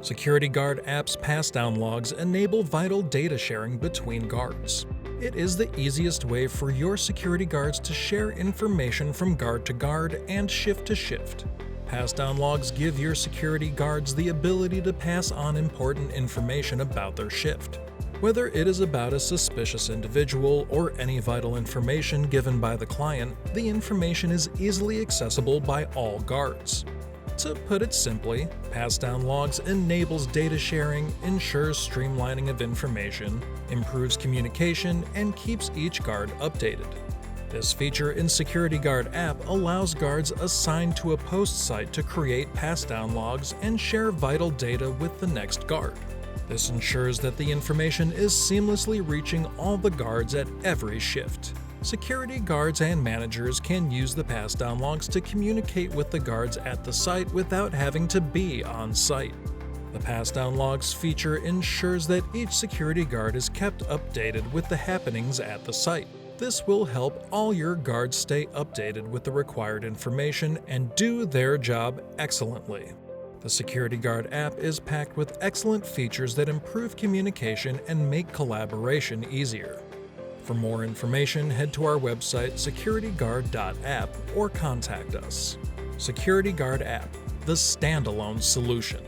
SecurityGuard app's Passdown logs enable vital data sharing between guards. It is the easiest way for your security guards to share information from guard to guard and shift to shift. Passdown logs give your security guards the ability to pass on important information about their shift. Whether it is about a suspicious individual or any vital information given by the client, the information is easily accessible by all guards. To put it simply, Passdown logs enables data sharing, ensures streamlining of information, improves communication, and keeps each guard updated. This feature in SecurityGuard app allows guards assigned to a post site to create Passdown logs and share vital data with the next guard. This ensures that the information is seamlessly reaching all the guards at every shift. Security guards and managers can use the Passdown logs to communicate with the guards at the site without having to be on site. The Passdown logs feature ensures that each security guard is kept updated with the happenings at the site. This will help all your guards stay updated with the required information and do their job excellently. The SecurityGuard app is packed with excellent features that improve communication and make collaboration easier. For more information, head to our website securityguard.app or contact us. SecurityGuard app, the standalone solution.